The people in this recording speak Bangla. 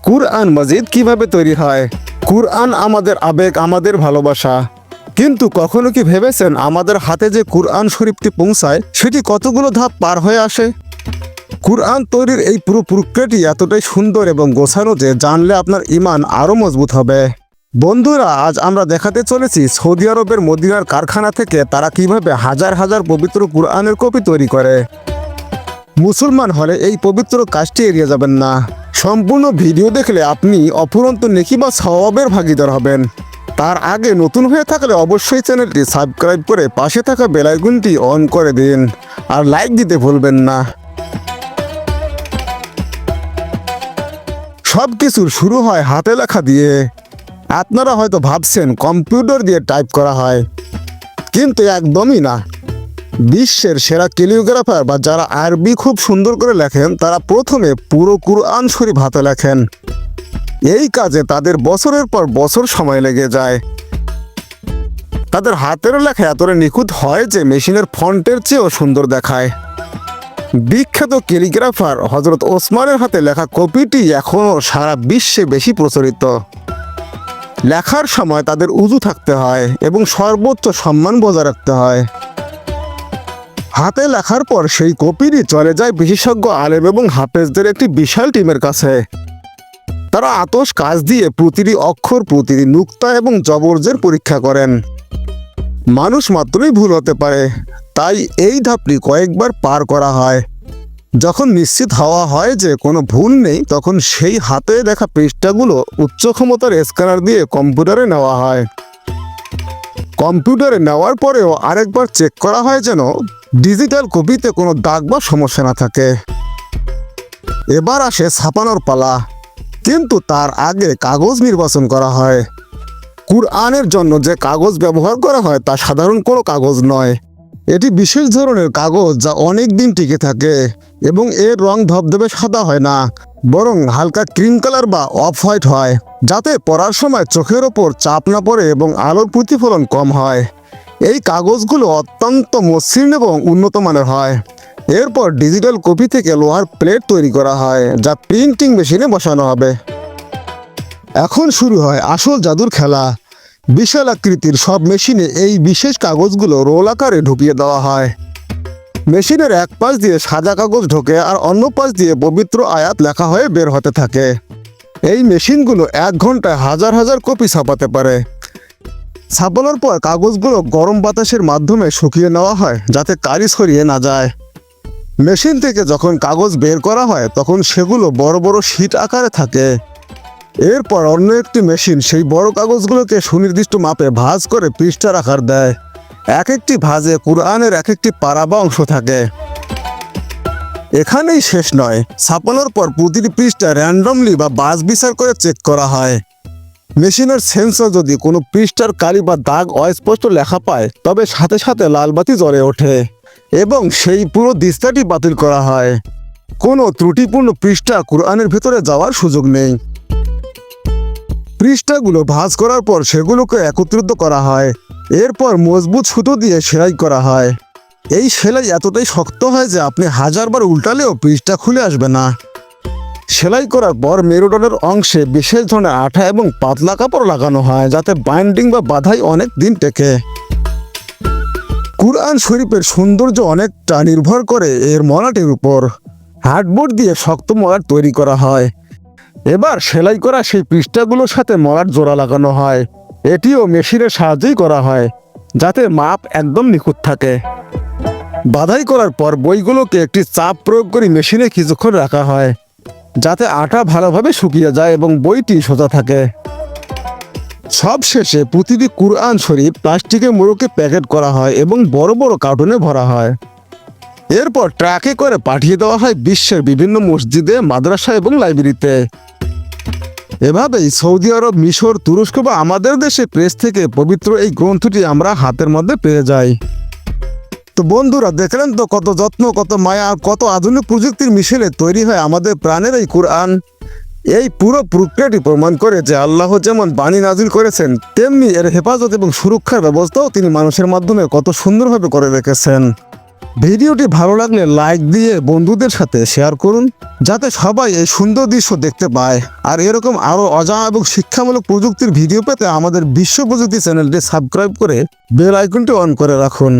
কুরআন মাজিদ কিভাবে তৈরি হয়? কুরআন আমাদের আবেগ, আমাদের ভালোবাসা। কিন্তু কখনো কি ভেবেছেন আমাদের হাতে যে কুরআন শরীফটি পৌঁছায় সেটি কতগুলো ধাপ পার হয়ে আসে? কুরআন তৈরির এই পুরো প্রক্রিয়াটি এতটাই সুন্দর এবং গোছানো যে জানলে আপনার ঈমান আরও মজবুত হবে। বন্ধুরা, আজ আমরা দেখাতে চলেছি সৌদি আরবের মদিনার কারখানা থেকে তারা কিভাবে হাজার হাজার পবিত্র কুরআনের কপি তৈরি করে। মুসলমান হলে এই পবিত্র কাজটি এড়িয়ে যাবেন না। সম্পূর্ণ ভিডিও দেখলে আপনি অফুরন্ত নেকি বা সওয়াবের ভাগীদার হবেন। তার আগে নতুন হয়ে থাকলে অবশ্যই চ্যানেলটি সাবস্ক্রাইব করে পাশে থাকা বেল আইকনটি অন করে দিন আর লাইক দিতে ভুলবেন না। সব কিছুর শুরু হয় হাতে লেখা দিয়ে। আপনারা হয়তো ভাবছেন কম্পিউটার দিয়ে টাইপ করা হয়, কিন্তু একদমই না। বিশ্বের সেরা ক্যালিগ্রাফার বা যারা আরবি খুব সুন্দর করে লেখেন তারা প্রথমে পুরো কুরআন শরীফ হাতে লেখেন। এই কাজে তাদের বছরের পর বছর সময় লেগে যায়। তাদের হাতের লেখা এতটা নিখুঁত হয় যে মেশিনের ফন্টের চেয়েও সুন্দর দেখায়। বিখ্যাত ক্যালিগ্রাফার হযরত ওসমানের হাতে লেখা কপিটি এখনও সারা বিশ্বে বেশি প্রচলিত। লেখার সময় তাদের উযু থাকতে হয় এবং সর্বোচ্চ সম্মান বজায় রাখতে হয়। হাতে লেখার পর সেই কপিটি চলে যায় বিশেষজ্ঞ আলেম এবং হাফেজদের একটি বিশাল টিমের কাছে। তারা আতশ কাজ দিয়ে প্রতিটি অক্ষর, প্রতিটি নুক্তা এবং জবরজের পরীক্ষা করেন। মানুষ মাত্রই ভুল হতে পারে, তাই এই ধাপটি কয়েকবার পার করা হয়। যখন নিশ্চিত হওয়া হয় যে কোনো ভুল নেই, তখন সেই হাতে লেখা পৃষ্ঠাগুলো উচ্চ ক্ষমতার স্ক্যানার দিয়ে কম্পিউটারে নেওয়া হয়। কম্পিউটারে নেওয়ার পরেও আরেকবার চেক করা হয় যেন ডিজিটাল কপিতে কোনো দাগ বা সমস্যা না থাকে। এবার আসে ছাপানোর পালা, কিন্তু তার আগে কাগজ নির্বাচন করা হয়। কুরআনের জন্য যে কাগজ ব্যবহার করা হয় তা সাধারণ কোনো কাগজ নয়। এটি বিশেষ ধরনের কাগজ যা অনেক দিন টিকে থাকে এবং এর রং ধবধবে সাদা হয় না, বরং হালকা ক্রিম কালার বা অফ হোয়াইট হয়, যাতে পড়ার সময় চোখের ওপর চাপ না পড়ে এবং আলোর প্রতিফলন কম হয়। এই কাগজগুলো অত্যন্ত মসৃণ এবং উন্নত মানের হয়। এরপর ডিজিটাল কপি থেকে লোহার প্লেট তৈরি করা হয়, যা প্রিন্টিং মেশিনে বসানো হবে। এখন শুরু হয় আসল জাদুর খেলা। বিশাল আকৃতির সব মেশিনে এই বিশেষ কাগজগুলো রোল আকারে ঢুকিয়ে দেওয়া হয়। মেশিনের এক পাশ দিয়ে সাদা কাগজ ঢোকে আর অন্য পাশ দিয়ে পবিত্র আয়াত লেখা হয়ে বের হতে থাকে। এই মেশিনগুলো 1 ঘন্টায় হাজার হাজার কপি ছাপাতে পারে। ছাপানোর পর কাগজগুলো গরম বাতাসের মাধ্যমে শুকিয়ে নেওয়া হয় যাতে কালি ছড়িয়ে না যায়। মেশিন থেকে যখন কাগজ বের করা হয় তখন সেগুলো বড় বড় শীট আকারে থাকে। এরপর অন্য একটি মেশিন সেই বড় কাগজগুলোকে সুনির্দিষ্ট মাপে ভাঁজ করে পৃষ্ঠার আকার দেয়। এক একটি ভাঁজে কুরআনের এক একটি পারা বা অংশ থাকে। এখানেই শেষ নয়, ছাপানোর পর প্রতিটি পৃষ্ঠা র্যান্ডমলি বা বাছ বিচার করে চেক করা হয়। মেশিনের সেন্সর যদি কোনো পৃষ্ঠার কালি বা দাগ অস্পষ্ট লেখা পায় তবে সাথে সাথে লাল বাতি জ্বলে ওঠে এবং সেই পুরো দিস্তাটি বাতিল করা হয়। কোনো ত্রুটিপূর্ণ পৃষ্ঠা কুরআনের ভেতরে যাওয়ার সুযোগ নেই। পৃষ্ঠাগুলো ভাঁজ করার পর সেগুলোকে একত্রিত করা হয়। এরপর মজবুত সুতো দিয়ে সেলাই করা হয়। এই সেলাই এতটাই শক্ত হয় যে আপনি হাজারবার উল্টালেও পৃষ্ঠা খুলে আসবে না। সেলাই করার পর মেরুদণ্ডের অংশে বিশেষ ধরনের আঠা এবং পাতলা কাপড় লাগানো হয় যাতে বাইন্ডিং বা বাধাই অনেক দিন টেকে। কুরআন শরীফের সৌন্দর্য অনেকটা নির্ভর করে এর মলাটের উপর। হার্ডবোর্ড দিয়ে শক্ত মলাট তৈরি করা হয়। এবার সেলাই করা সেই পৃষ্ঠাগুলোর সাথে মলাট জোড়া লাগানো হয়। এটিও মেশিনের সাহায্যেই করা হয় যাতে মাপ একদম নিখুঁত থাকে। বাধাই করার পর বইগুলোকে একটি চাপ প্রয়োগ করে মেশিনে কিছুক্ষণ রাখা হয় যাতে আঠা ভালোভাবে শুকিয়ে যায় এবং বইটি সোজা থাকে। সব শেষে প্রতিটি কুরআন শরীফ প্লাস্টিকের মোড়কে প্যাকেট করা হয় এবং বড় বড় কার্টুনে ভরা হয়। এরপর ট্রাকে করে পাঠিয়ে দেওয়া হয় বিশ্বের বিভিন্ন মসজিদে, মাদ্রাসা এবং লাইব্রেরিতে। এভাবেই সৌদি আরব, মিশর, তুরস্ক বা আমাদের দেশে প্রেস থেকে পবিত্র এই গ্রন্থটি আমরা হাতের মধ্যে পেয়ে যাই। তো বন্ধুরা, দেখলেন তো কত যত্ন, কত মায়া আর কত আধুনিক প্রযুক্তির মিশেলে তৈরি হয় আমাদের প্রাণের এই কুরআন। এই পুরো প্রক্রিয়াটি প্রমাণ করে যে আল্লাহ যেমন বাণী নাজিল করেছেন তেমনি এর হেফাজত এবং সুরক্ষার ব্যবস্থাও তিনি মানুষের মাধ্যমে কত সুন্দরভাবে করে রেখেছেন। ভিডিওটি ভালো লাগলে লাইক দিয়ে বন্ধুদের সাথে শেয়ার করুন, যাতে সবাই এই সুন্দর দৃশ্য দেখতে পায়। আর এরকম আরও অজানা এবং শিক্ষামূলক প্রযুক্তির ভিডিও পেতে আমাদের বিশ্ব প্রযুক্তি চ্যানেলটি সাবস্ক্রাইব করে বেল আইকনটি অন করে রাখুন।